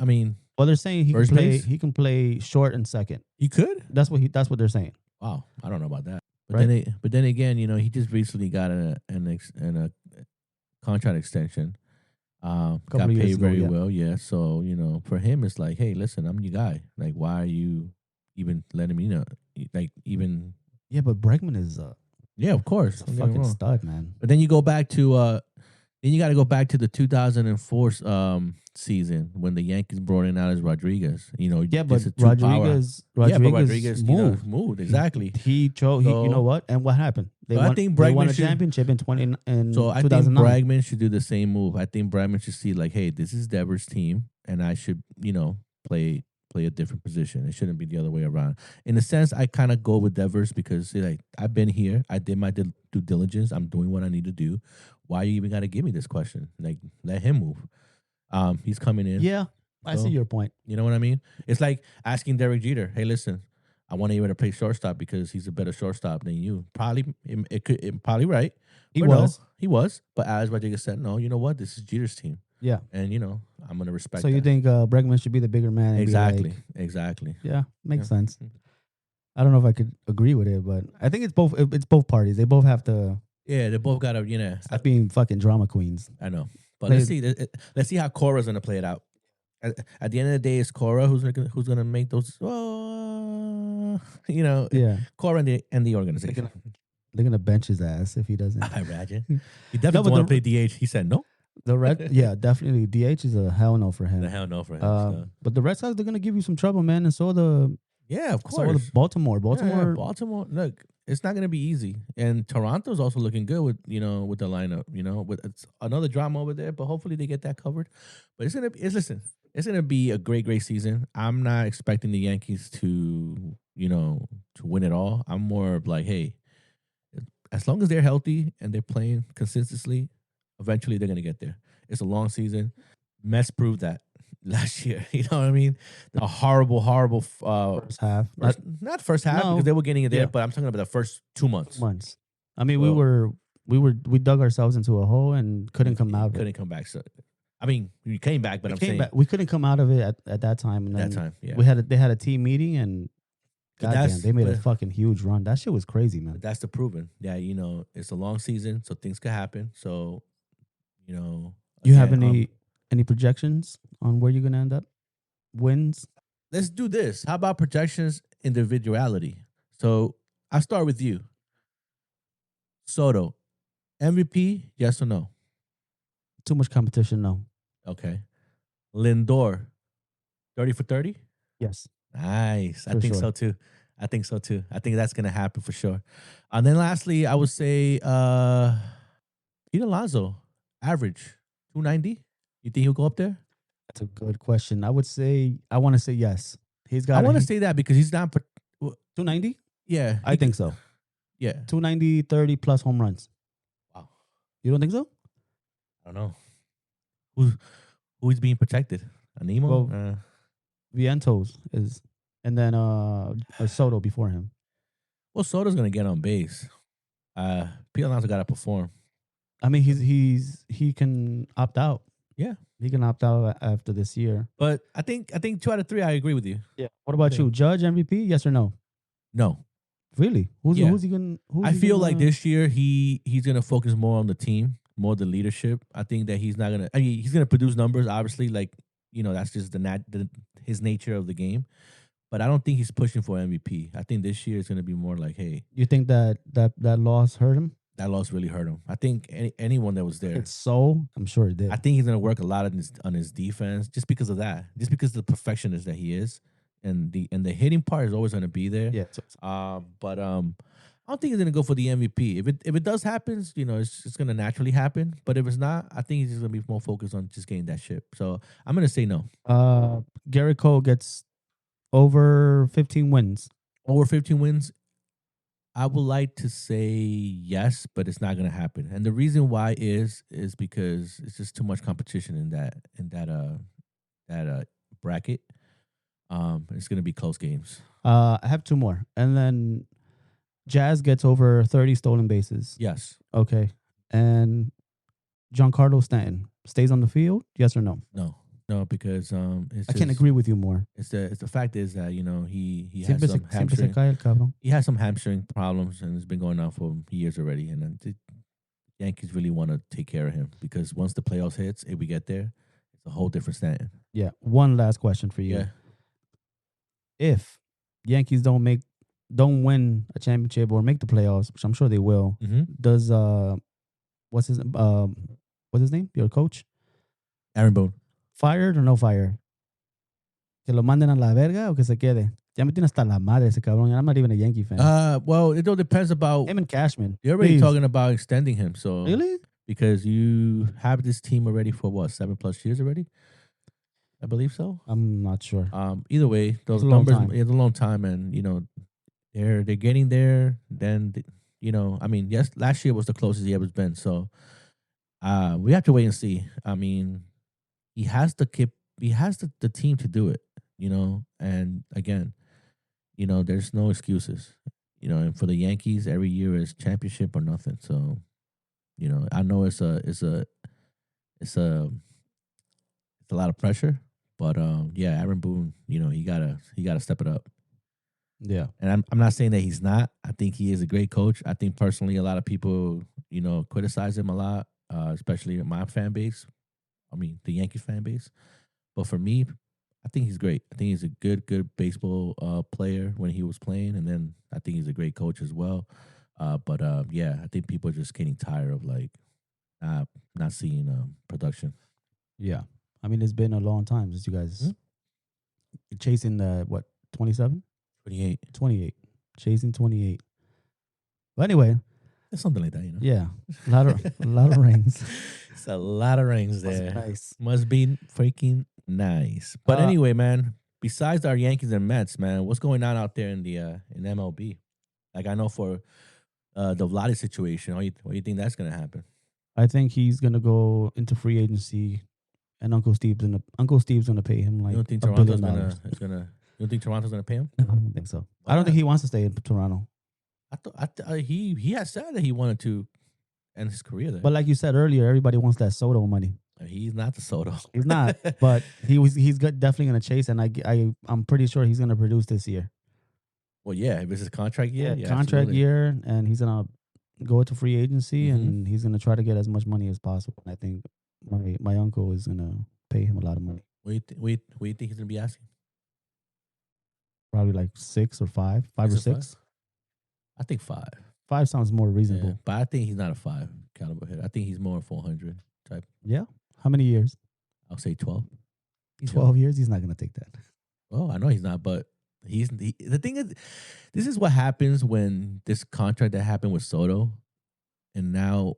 Speaker 1: well, they're saying he can play short and second.
Speaker 2: He could.
Speaker 1: That's what they're saying.
Speaker 2: Wow, I don't know about that. But
Speaker 1: right?
Speaker 2: but then again, he just recently got a contract extension.
Speaker 1: A couple
Speaker 2: Got
Speaker 1: of years
Speaker 2: paid
Speaker 1: ago,
Speaker 2: very
Speaker 1: yeah.
Speaker 2: well, yeah. So for him, it's like, hey, listen, I'm your guy. Like, why are you even letting me know? Like, even
Speaker 1: Yeah, but Bregman is
Speaker 2: yeah, of course,
Speaker 1: a
Speaker 2: don't get me
Speaker 1: fucking
Speaker 2: wrong.
Speaker 1: stud, man.
Speaker 2: But then you go back to then you got to go back to the 2004 season when the Yankees brought in Alex Rodriguez.
Speaker 1: Yeah, but
Speaker 2: This is two power.
Speaker 1: Rodriguez
Speaker 2: Yeah, but
Speaker 1: Rodriguez
Speaker 2: Rodriguez,
Speaker 1: moved.
Speaker 2: moved exactly.
Speaker 1: He chose. He, you know
Speaker 2: So
Speaker 1: what? And what happened?
Speaker 2: so I think
Speaker 1: They won
Speaker 2: Bregman
Speaker 1: a
Speaker 2: should.
Speaker 1: championship in
Speaker 2: So
Speaker 1: in
Speaker 2: I think
Speaker 1: 2009.
Speaker 2: Bregman should do the same move. I think Bregman should see like, hey, this is Devers' team, and I should play play a different position. It shouldn't be the other way around. In a sense, I kind of go with Devers because like I've been here, I did my due diligence. I'm doing what I need to do. Why you even got to give me this question? Like, let him move. He's coming in.
Speaker 1: Yeah, I see
Speaker 2: So
Speaker 1: your point.
Speaker 2: you know what I mean? It's like asking Derek Jeter, hey, listen, I want you to play shortstop because he's a better shortstop than you. Probably, probably right.
Speaker 1: He
Speaker 2: But
Speaker 1: was.
Speaker 2: no, he was. But as Rodriguez said, no, you know what? This is Jeter's team.
Speaker 1: Yeah.
Speaker 2: And, I'm going to respect
Speaker 1: So
Speaker 2: that.
Speaker 1: you think Bregman should be the bigger man? And
Speaker 2: Exactly.
Speaker 1: Be like,
Speaker 2: Exactly.
Speaker 1: yeah, makes
Speaker 2: Yeah.
Speaker 1: sense. I don't know if I could agree with it, but I think it's both. It's both parties. They both have to
Speaker 2: Yeah, they both got to,
Speaker 1: stop being fucking drama queens.
Speaker 2: I know. But let's see how Cora's going to play it out. At the end of the day, it's Cora who's gonna make those.
Speaker 1: Yeah,
Speaker 2: Cora and the organization.
Speaker 1: They're gonna bench his ass if he doesn't.
Speaker 2: I imagine he definitely want to play DH. He said no.
Speaker 1: The Red, yeah, definitely. DH is a hell no for him.
Speaker 2: The hell no for him.
Speaker 1: But the Red Sox, they're gonna give you some trouble, man. And so
Speaker 2: yeah, of course.
Speaker 1: So the Baltimore.
Speaker 2: Yeah, Baltimore. Look, it's not gonna be easy. And Toronto's also looking good with with the lineup. With it's another drama over there, but hopefully they get that covered. But it's gonna be a great season. I'm not expecting the Yankees to to win it all. I'm more of like, hey, as long as they're healthy and they're playing consistently, eventually they're gonna get there. It's a long season. Mets proved that last year. You know what I mean? A horrible
Speaker 1: first half.
Speaker 2: Not first half because they were getting it there, but I'm talking about the first 2 months.
Speaker 1: I mean, we dug ourselves into a hole and couldn't come out of it.
Speaker 2: Couldn't come back. So I mean, we came back, but
Speaker 1: we couldn't come out of it at that time. And
Speaker 2: yeah.
Speaker 1: They had a team meeting and goddamn, they made a fucking huge run. That shit was crazy, man.
Speaker 2: That's the proven. Yeah, it's a long season, so things could happen. So,
Speaker 1: you have any projections on where you're gonna end up? Wins?
Speaker 2: Let's do this. How about projections individuality? So I'll start with you. Soto, MVP, yes or no?
Speaker 1: Too much competition, no.
Speaker 2: Okay. Lindor, 30 for 30?
Speaker 1: Yes.
Speaker 2: Nice. I think so too. I think that's going to happen for sure. And then lastly, I would say Alonso, average, 290. You think he'll go up there?
Speaker 1: That's a good question. I want to say yes.
Speaker 2: I want to say that because he's not
Speaker 1: 290?
Speaker 2: Yeah.
Speaker 1: I think so.
Speaker 2: Yeah.
Speaker 1: 290, 30 plus home runs.
Speaker 2: Wow.
Speaker 1: You don't think so?
Speaker 2: I don't know. Who's being protected? Animo?
Speaker 1: Well, Vientos is, and then Soto before him.
Speaker 2: Well, Soto's gonna get on base. Pete Alonso got to perform.
Speaker 1: I mean, he can opt out.
Speaker 2: Yeah,
Speaker 1: he can opt out after this year.
Speaker 2: But I think 2 out of 3, I agree with you.
Speaker 1: Yeah. What about you, Judge MVP? Yes or no?
Speaker 2: No.
Speaker 1: Really? Who's he gonna?
Speaker 2: I feel like this year he's gonna focus more on the team, more the leadership. I think that he's not gonna. I mean, he's gonna produce numbers, obviously. Like that's just his nature of the game. But I don't think he's pushing for MVP. I think this year is gonna be more like, hey.
Speaker 1: You think that loss hurt him?
Speaker 2: That loss really hurt him. I think anyone that was there.
Speaker 1: I'm sure it did.
Speaker 2: I think he's gonna work a lot on his defense just because of that. Just because of the perfectionist that he is. And the hitting part is always gonna be there.
Speaker 1: Yeah.
Speaker 2: But I don't think he's gonna go for the MVP. If it does happen, it's gonna naturally happen. But if it's not, I think he's just gonna be more focused on just getting that ship. So I'm gonna say no.
Speaker 1: Garrett Cole gets over 15 wins.
Speaker 2: Over 15 wins. I would like to say yes, but it's not gonna happen. And the reason why is because it's just too much competition in that bracket. It's gonna be close games.
Speaker 1: I have 2 more, and then Jazz gets over 30 stolen bases.
Speaker 2: Yes.
Speaker 1: Okay, and Giancarlo Stanton stays on the field. Yes or no?
Speaker 2: No. No, because it's
Speaker 1: I can't agree with you more.
Speaker 2: It's the fact is that he has
Speaker 1: Siempre
Speaker 2: some
Speaker 1: siempre se
Speaker 2: hamstring.
Speaker 1: cae el cabrón.
Speaker 2: He has some hamstring problems, and it's been going on for years already. And then the Yankees really want to take care of him because once the playoffs hits, if we get there, it's a whole different stand.
Speaker 1: Yeah. One last question for you.
Speaker 2: Yeah.
Speaker 1: If Yankees don't win a championship or make the playoffs, which I'm sure they will, does what's his name? Your coach?
Speaker 2: Aaron Boone.
Speaker 1: Fired or no fire? Que lo manden a la verga o que se quede. Ya me tiene hasta la madre ese cabrón. I'm not even a Yankee fan.
Speaker 2: Well, it all depends about
Speaker 1: him and Cashman.
Speaker 2: You're already talking about extending him, so
Speaker 1: really?
Speaker 2: Because you have this team already for what 7+ years already. I believe so.
Speaker 1: I'm not sure.
Speaker 2: Either way, those numbers, it's a long time, and they're getting there. Then I mean, yes, last year was the closest he ever been. So, we have to wait and see. I mean, he has the team to do it. And again, there's no excuses. And for the Yankees, every year is championship or nothing. So, I know it's a lot of pressure, but yeah, Aaron Boone, he gotta step it up.
Speaker 1: Yeah,
Speaker 2: and I'm not saying that he's not. I think he is a great coach. I think personally, a lot of people criticize him a lot, especially in my fan base. I mean, the Yankee fan base. But for me, I think he's great. I think he's a good baseball player when he was playing, and then I think he's a great coach as well. But yeah, I think people are just getting tired of not seeing production.
Speaker 1: Yeah, I mean, it's been a long time since you guys chasing the 27,
Speaker 2: 28,
Speaker 1: 28, chasing 28. But anyway,
Speaker 2: it's something like that,
Speaker 1: Yeah, a lot of rings.
Speaker 2: It's a lot of rings there.
Speaker 1: Nice.
Speaker 2: Must be freaking nice. But anyway, man, besides our Yankees and Mets, man, what's going on out there in the in MLB? Like, I know for the Vladdy situation, what do you think that's gonna happen?
Speaker 1: I think he's gonna go into free agency, and Uncle Steve's gonna pay him like
Speaker 2: you don't think
Speaker 1: $1
Speaker 2: Toronto's
Speaker 1: billion.
Speaker 2: You don't think Toronto's gonna pay him?
Speaker 1: I don't think so. I don't think he wants to stay in Toronto.
Speaker 2: He has said that he wanted to end his career there.
Speaker 1: But like you said earlier, everybody wants that Soto money.
Speaker 2: He's not the Soto.
Speaker 1: He's not. But he's definitely gonna chase, and I'm pretty sure he's gonna produce this year.
Speaker 2: Well, yeah, if it's his contract year,
Speaker 1: contract year, and he's gonna go to free agency, and he's gonna try to get as much money as possible. And I think my uncle is gonna pay him a lot of money.
Speaker 2: What do you think he's gonna be asking?
Speaker 1: Probably like 6 or 5 or 6.
Speaker 2: I think 5.
Speaker 1: 5 sounds more reasonable.
Speaker 2: Yeah, but I think he's not a 5 caliber hitter. I think he's more 400 type.
Speaker 1: Yeah. How many years?
Speaker 2: I'll say 12.
Speaker 1: 12 years? He's not going to take that.
Speaker 2: Oh, I know he's not, but the thing is, this is what happens when this contract that happened with Soto, and now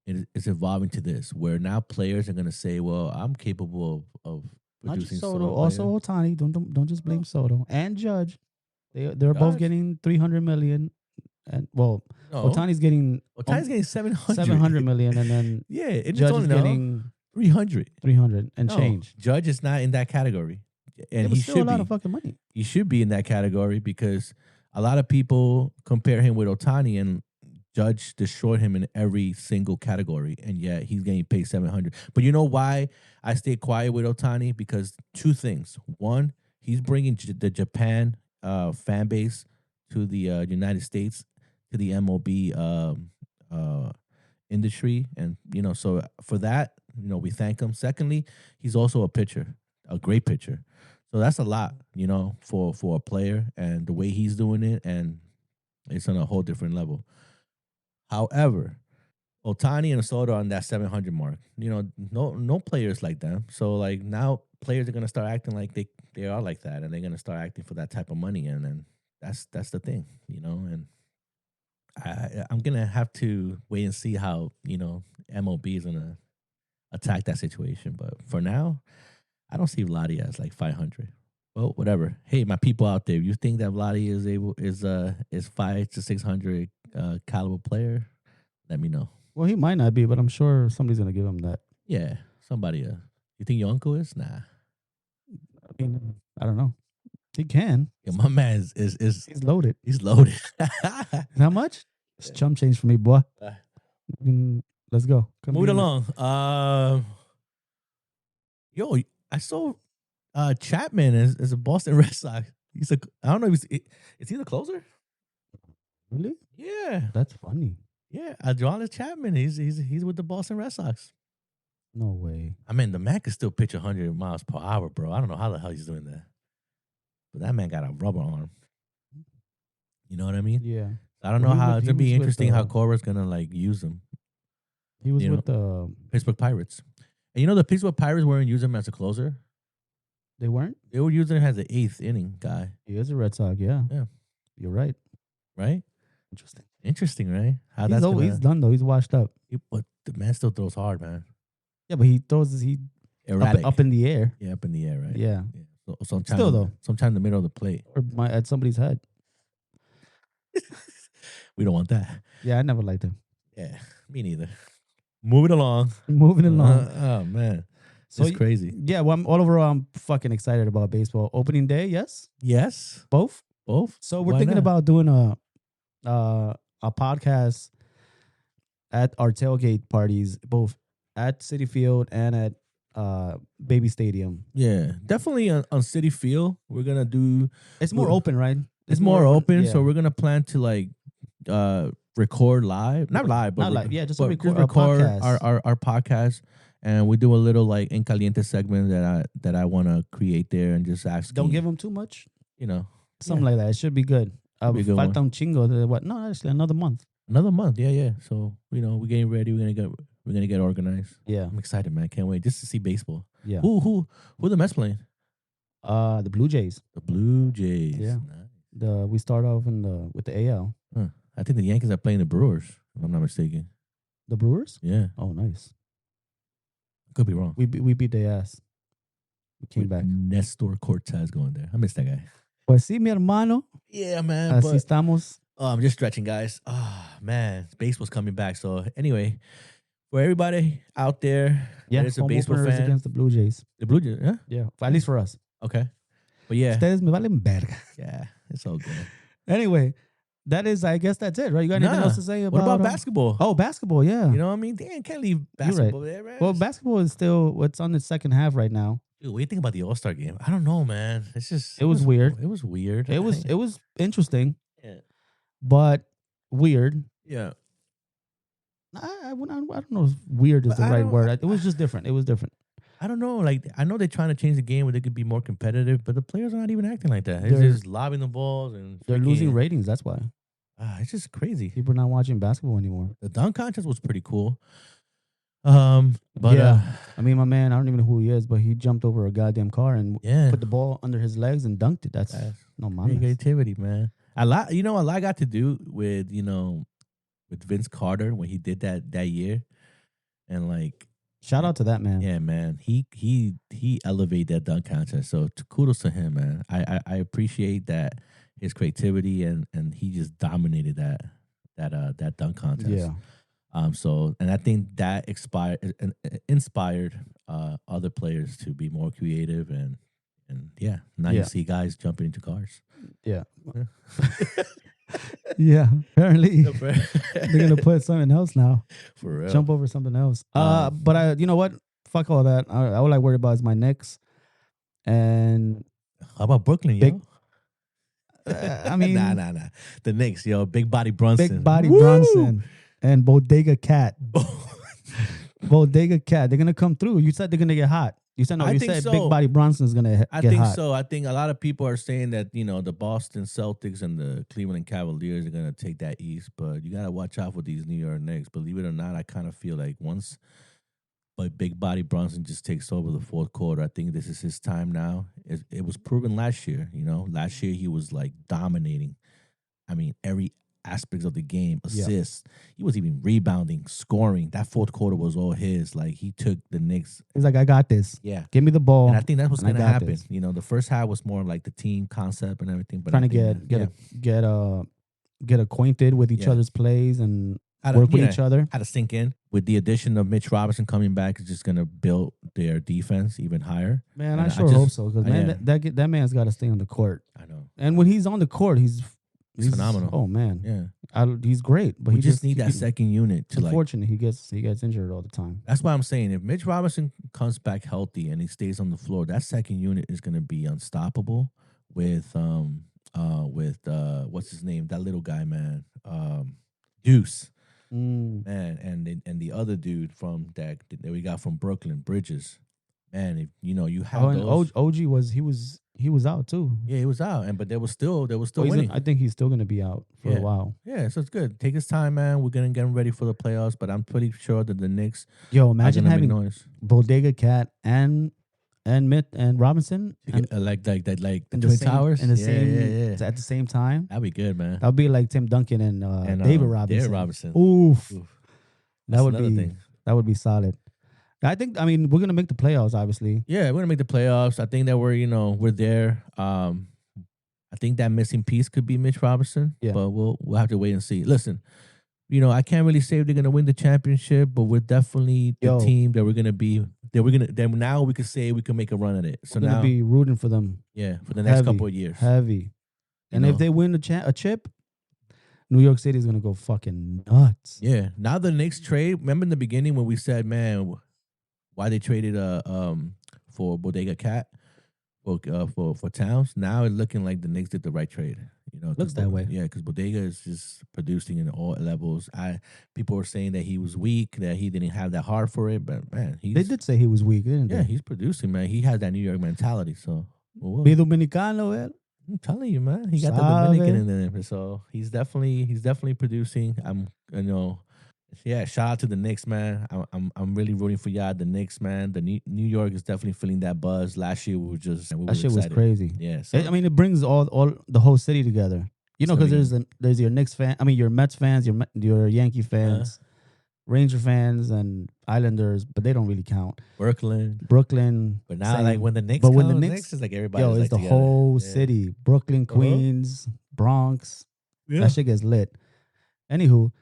Speaker 2: it's evolving to this, where now players are going to say, well, I'm capable of
Speaker 1: not
Speaker 2: producing
Speaker 1: just Soto, also Ohtani. Don't just blame Soto and Judge. They're both getting $300 million, and Ohtani's getting 700 million, and then
Speaker 2: yeah,
Speaker 1: Judge is getting
Speaker 2: 300
Speaker 1: and change.
Speaker 2: Judge is not in that category, and he should
Speaker 1: a lot of fucking money.
Speaker 2: He should be in that category because a lot of people compare him with Ohtani, and Judge destroyed him in every single category, and yet he's getting paid 700. But you know why I stay quiet with Ohtani? Because 2 things. One, he's bringing the Japan fan base to the United States, to the MLB industry, and so for that, we thank him. Secondly, he's also a pitcher, a great pitcher. So that's a lot, for a player, and the way he's doing it, and it's on a whole different level. However, Ohtani and Soto on that 700 mark, no players like them. So like now players are gonna start acting like they are like that, and they're gonna start acting for that type of money, and then that's the thing, and I'm gonna have to wait and see how MLB is gonna attack that situation. But for now, I don't see Vladdy as like 500. Well, whatever. Hey, my people out there, you think that Vladdy is 500 to 600 caliber player? Let me know.
Speaker 1: Well, he might not be, but I'm sure somebody's gonna give him that.
Speaker 2: Yeah, somebody. You think your uncle is? Nah.
Speaker 1: I mean, I don't know. He can.
Speaker 2: Yeah, my man is
Speaker 1: he's loaded.
Speaker 2: He's loaded.
Speaker 1: How much? It's chump change for me, boy. Let's go.
Speaker 2: Move along. Yo, I saw Chapman as a Boston Red Sox. I don't know if is he the closer?
Speaker 1: Really?
Speaker 2: Yeah.
Speaker 1: That's funny.
Speaker 2: Yeah, Adolis Chapman. He's with the Boston Red Sox.
Speaker 1: No way.
Speaker 2: I mean, the man can still pitch 100 miles per hour, bro. I don't know how the hell he's doing that. But that man got a rubber arm. You know what I mean?
Speaker 1: Yeah.
Speaker 2: I don't know how. It's gonna be interesting how Cora's gonna like use him.
Speaker 1: He was with the
Speaker 2: Pittsburgh Pirates, and the Pittsburgh Pirates weren't using him as a closer.
Speaker 1: They weren't.
Speaker 2: They were using him as an eighth inning guy.
Speaker 1: He is a Red Sox. Yeah.
Speaker 2: Yeah.
Speaker 1: You're right.
Speaker 2: Right. Interesting, right? How
Speaker 1: he's done though. He's washed up.
Speaker 2: But the man still throws hard, man.
Speaker 1: Yeah, but he throws up in the air.
Speaker 2: Yeah, up in the air, right?
Speaker 1: Yeah.
Speaker 2: So sometime in the middle of the plate
Speaker 1: or at somebody's head.
Speaker 2: We don't want that.
Speaker 1: Yeah, I never liked him.
Speaker 2: Yeah, me neither. Moving along. Oh man, so it's crazy.
Speaker 1: Yeah, well, all overall, I'm fucking excited about baseball. Opening day, yes. Both. So we're thinking about doing a podcast at our tailgate parties, both at Citi Field and at Baby Stadium.
Speaker 2: Yeah, definitely on Citi Field. We're gonna do.
Speaker 1: It's more open, right?
Speaker 2: It's more open, yeah. So we're gonna plan to like record live, not live, but
Speaker 1: not live. Yeah, just
Speaker 2: record
Speaker 1: our
Speaker 2: podcast, and we do a little like en caliente segment that I want to create there and just ask.
Speaker 1: Don't give them too much. Something like that. It should be good. Falta un chingo. What? No, actually, another month.
Speaker 2: Yeah. So we're getting ready. We're gonna get organized.
Speaker 1: Yeah,
Speaker 2: I'm excited, man. Can't wait just to see baseball.
Speaker 1: Yeah.
Speaker 2: Who the Mets playing?
Speaker 1: The Blue Jays.
Speaker 2: The Blue Jays.
Speaker 1: Yeah. Nice. We start off with the AL.
Speaker 2: Huh. I think the Yankees are playing the Brewers, if I'm not mistaken.
Speaker 1: The Brewers?
Speaker 2: Yeah.
Speaker 1: Oh, nice.
Speaker 2: Could be wrong.
Speaker 1: We beat their ass. We came back.
Speaker 2: Nestor Cortez going there. I miss that guy.
Speaker 1: Pues sí, mi hermano.
Speaker 2: Yeah, man.
Speaker 1: Así estamos.
Speaker 2: Oh, I'm just stretching, guys. Oh, man. Baseball's coming back. So, anyway, for everybody out there, there's a baseball fan.
Speaker 1: Against the Blue Jays.
Speaker 2: The Blue Jays, yeah?
Speaker 1: Yeah, at least for us.
Speaker 2: Okay. But yeah.
Speaker 1: Ustedes me valen verga.
Speaker 2: Yeah, it's all good.
Speaker 1: Anyway, I guess that's it, right? You got anything else to say about...
Speaker 2: What about basketball?
Speaker 1: Oh, basketball, yeah.
Speaker 2: You know what I mean? Damn, can't leave basketball there, right?
Speaker 1: Well, basketball is still what's on the second half right now.
Speaker 2: Dude, what do you think about the All-Star game? I don't know, man. It's just...
Speaker 1: It was weird.
Speaker 2: It was weird.
Speaker 1: It was interesting.
Speaker 2: Yeah.
Speaker 1: But weird.
Speaker 2: Yeah.
Speaker 1: I don't know if weird is the right word. It was just different. It was different.
Speaker 2: I don't know. Like, I know they're trying to change the game where they could be more competitive, but the players are not even acting like that. They're just lobbing the balls and
Speaker 1: they're losing ratings. That's why.
Speaker 2: It's just crazy.
Speaker 1: People are not watching basketball anymore.
Speaker 2: The dunk contest was pretty cool. But
Speaker 1: yeah, I mean, my man, I don't even know who he is, but he jumped over a goddamn car and put the ball under his legs and dunked it. That's no mames.
Speaker 2: Creativity, man. A lot got to do with with Vince Carter when he did that year, and like.
Speaker 1: Shout out to that man.
Speaker 2: Yeah, man. He elevated that dunk contest. So kudos to him, man. I appreciate that his creativity and he just dominated that dunk contest.
Speaker 1: Yeah.
Speaker 2: So and I think that inspired other players to be more creative and now you see guys jumping into cars.
Speaker 1: Yeah. Yeah, apparently they're gonna put something else now.
Speaker 2: For real,
Speaker 1: jump over something else. But you know what? Fuck all that. All I worry about is my Knicks. And
Speaker 2: how about Brooklyn, yo?
Speaker 1: I mean,
Speaker 2: nah. The Knicks, yo, big body Brunson,
Speaker 1: Brunson, and Bodega Cat. Bodega Cat. They're gonna come through. You said they're gonna get hot. You said
Speaker 2: so.
Speaker 1: Big Body Bronson's gonna get hot.
Speaker 2: I think so. I think a lot of people are saying that the Boston Celtics and the Cleveland Cavaliers are gonna take that East, but you gotta watch out for these New York Knicks. Believe it or not, I kind of feel like once Big Body Bronson just takes over the fourth quarter, I think this is his time now. It was proven last year. Last year he was like dominating. I mean, every aspects of the game, assists. Yeah. He was even rebounding, scoring. That fourth quarter was all his. Like he took the Knicks.
Speaker 1: He's like, I got this.
Speaker 2: Yeah,
Speaker 1: give me the ball.
Speaker 2: And I think that's what's gonna happen. This. The first half was more like the team concept and everything. But
Speaker 1: trying to get acquainted with each other's plays and work with each other.
Speaker 2: Had to sink in. With the addition of Mitch Robinson coming back, is just gonna build their defense even higher.
Speaker 1: Man, I hope so because that man's got to stay on the court.
Speaker 2: I know.
Speaker 1: And when he's on the court, he's
Speaker 2: He's phenomenal.
Speaker 1: Oh man,
Speaker 2: yeah,
Speaker 1: he's great. But
Speaker 2: we just need that second unit. To
Speaker 1: unfortunately, he gets injured all the time.
Speaker 2: That's why I'm saying if Mitch Robinson comes back healthy and he stays on the floor, that second unit is going to be unstoppable. With what's his name? That little guy, man, Deuce, man, and the other dude from that we got from Brooklyn, Bridges. Man, if you have those.
Speaker 1: OG he was out too.
Speaker 2: Yeah, he was out, but they were still winning.
Speaker 1: I think he's still gonna be out for a while.
Speaker 2: Yeah, so it's good. Take his time, man. We're gonna get him ready for the playoffs, but I'm pretty sure that the Knicks.
Speaker 1: Imagine having Bodega Cat and Mitt and Robinson
Speaker 2: like the Twin Towers
Speaker 1: in the same at the same time.
Speaker 2: That'd be good, man.
Speaker 1: That'd be like Tim Duncan and David Robinson.
Speaker 2: David Robinson.
Speaker 1: Oof.
Speaker 2: That
Speaker 1: would be solid. I mean, we're gonna make the playoffs, obviously.
Speaker 2: Yeah, we're gonna make the playoffs. I think that we're there. I think that missing piece could be Mitch Robinson. Yeah. But we'll have to wait and see. Listen, I can't really say if they're gonna win the championship, but we're definitely the team that we're gonna be. Then now we could say we can make a run at it. So
Speaker 1: we're
Speaker 2: now
Speaker 1: gonna be rooting for them.
Speaker 2: Yeah, for the next couple of years.
Speaker 1: Heavy. And if they win a chip, New York City is gonna go fucking nuts.
Speaker 2: Yeah. Now the Knicks trade. Remember in the beginning when we said, man, why they traded for Bodega Cat for Towns? Now it's looking like the Knicks did the right trade.
Speaker 1: Looks that way.
Speaker 2: Yeah, because Bodega is just producing in all levels. People were saying that he was weak, that he didn't have that heart for it, but man,
Speaker 1: they did say he was weak, didn't they?
Speaker 2: Yeah, he's producing, man. He has that New York mentality. So,
Speaker 1: be Dominicano, man.
Speaker 2: I'm telling you, man. He got the Dominican in there, so he's definitely producing. Yeah, shout out to the Knicks, man. I'm really rooting for y'all. The Knicks, man. The New York is definitely feeling that buzz. Last year we were
Speaker 1: that shit was crazy.
Speaker 2: Yeah,
Speaker 1: I mean, it brings all the whole city together. Because there's your Knicks fan. I mean, your Mets fans, your Yankee fans, Ranger fans, and Islanders, but they don't really count.
Speaker 2: Brooklyn.
Speaker 1: But
Speaker 2: now, like when the Knicks,
Speaker 1: when the Knicks
Speaker 2: is like everybody.
Speaker 1: It's the
Speaker 2: together.
Speaker 1: whole city. Brooklyn, Queens, Bronx. Yeah. That shit gets lit. Anywho.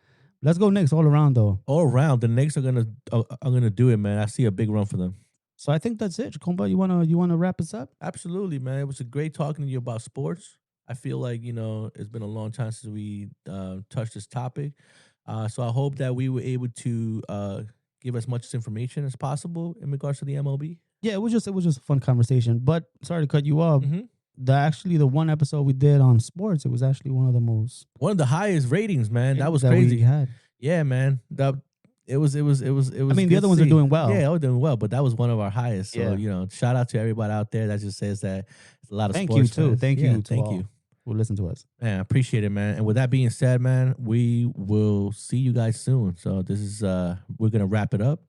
Speaker 1: Let's go Knicks all around, though.
Speaker 2: All around, the Knicks are gonna do it, man. I see a big run for them.
Speaker 1: So I think that's it. Compa, you wanna wrap us up?
Speaker 2: Absolutely, man. It was a great talking to you about sports. I feel like it's been a long time since we touched this topic. So I hope that we were able to give as much information as possible in regards to the MLB.
Speaker 1: Yeah, it was just a fun conversation. But sorry to cut you off. Mm-hmm. The one episode we did on sports, it was actually one of the
Speaker 2: highest ratings, man. That was crazy.
Speaker 1: We had.
Speaker 2: Yeah, man. It was. I
Speaker 1: mean, the other ones are doing well.
Speaker 2: Yeah, they're doing well, but that was one of our highest. So shout out to everybody out there. That just says that it's a lot of.
Speaker 1: Thank
Speaker 2: sports
Speaker 1: you too.
Speaker 2: fans.
Speaker 1: Thank you who listen to us.
Speaker 2: Man, I appreciate it, man. And with that being said, man, we will see you guys soon. So this is we're gonna wrap it up.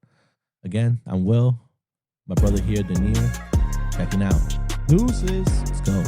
Speaker 2: Again, I'm Will, my brother here, Danier, checking out.
Speaker 1: Deuces.
Speaker 2: Let's go.